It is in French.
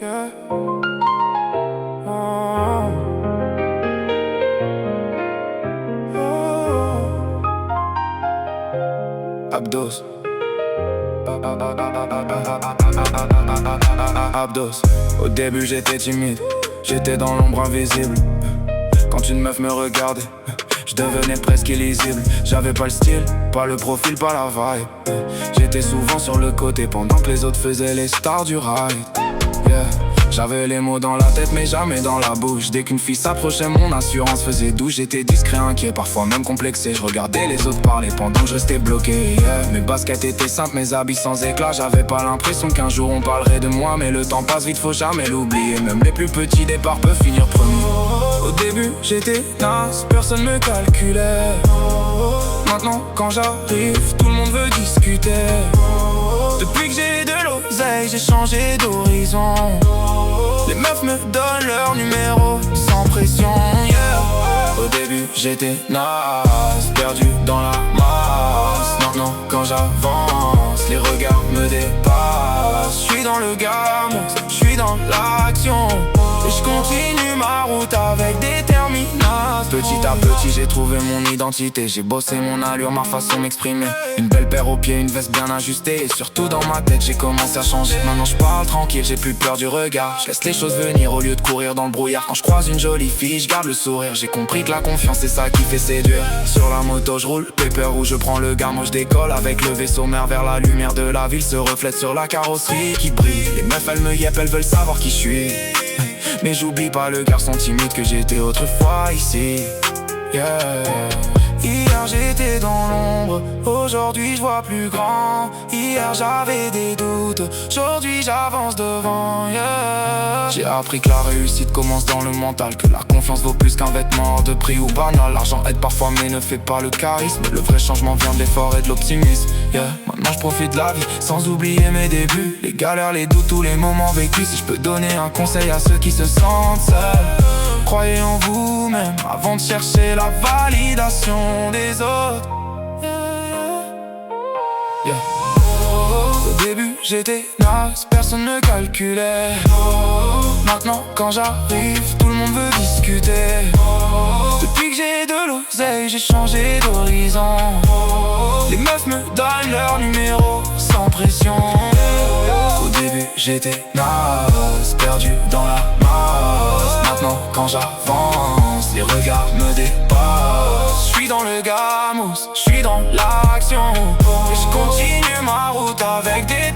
Yeah. Oh. Oh. Abdos. Abdos. Au début j'étais timide, j'étais dans l'ombre invisible. Quand une meuf me regardait, je devenais presque illisible. J'avais pas le style, pas le profil, pas la vibe. J'étais souvent sur le côté pendant que les autres faisaient les stars du ride. Yeah. J'avais les mots dans la tête mais jamais dans la bouche. Dès qu'une fille s'approchait, mon assurance faisait douce. J'étais discret, inquiet, parfois même complexé. Je regardais les autres parler pendant que je restais bloqué. Yeah. Mes baskets étaient simples, mes habits sans éclat. J'avais pas l'impression qu'un jour on parlerait de moi. Mais le temps passe vite, faut jamais l'oublier. Même les plus petits départs peuvent finir premiers. Au début j'étais naze, personne me calculait. Maintenant quand j'arrive, tout le monde veut discuter. Depuis que j'ai de l'oseille, j'ai changé d'horizon. Les meufs me donnent leur numéro sans pression, yeah. Au début j'étais naze, perdu dans la masse. Maintenant quand j'avance, les regards me dépassent. J'suis dans le gamme, j'suis dans l'action. Et je continue ma route avec détermination. Petit à petit j'ai trouvé mon identité. J'ai bossé mon allure, ma façon de m'exprimer. Une belle paire aux pieds, une veste bien ajustée. Et surtout dans ma tête j'ai commencé à changer. Maintenant je parle tranquille, j'ai plus peur du regard. Je laisse les choses venir au lieu de courir dans le brouillard. Quand je croise une jolie fille, je garde le sourire. J'ai compris que la confiance c'est ça qui fait séduire. Sur la moto je roule, pépère où je prends le gare. Moi je décolle avec le vaisseau mère vers la lumière de la ville. Se reflète sur la carrosserie qui brille. Les meufs elles me yep, elles veulent savoir qui je suis. Mais j'oublie pas le garçon timide que j'étais autrefois ici. Yeah. Hier j'étais dans l'ombre, aujourd'hui je vois plus grand. Hier j'avais des doutes, aujourd'hui j'avance devant, yeah. J'ai appris que la réussite commence dans le mental, que la confiance vaut plus qu'un vêtement hors de prix ou banal. L'argent aide parfois mais ne fait pas le charisme. Le vrai changement vient de l'effort et de l'optimisme, yeah. Maintenant je profite de la vie sans oublier mes débuts. Les galères, les doutes, tous les moments vécus. Si je peux donner un conseil à ceux qui se sentent seuls, croyez en vous-même avant de chercher la validation des autres. Yeah. Au début j'étais naze, personne ne calculait. Maintenant quand j'arrive, tout le monde veut discuter. Depuis que j'ai de l'oseille, j'ai changé d'horizon. Les meufs me donnent leur numéro sans pression. Au début j'étais naze, perdu dans la masse. Maintenant quand j'avance, les regards me dépassent. J'suis dans le gamous, j'suis dans l'action. Et je continue ma route avec des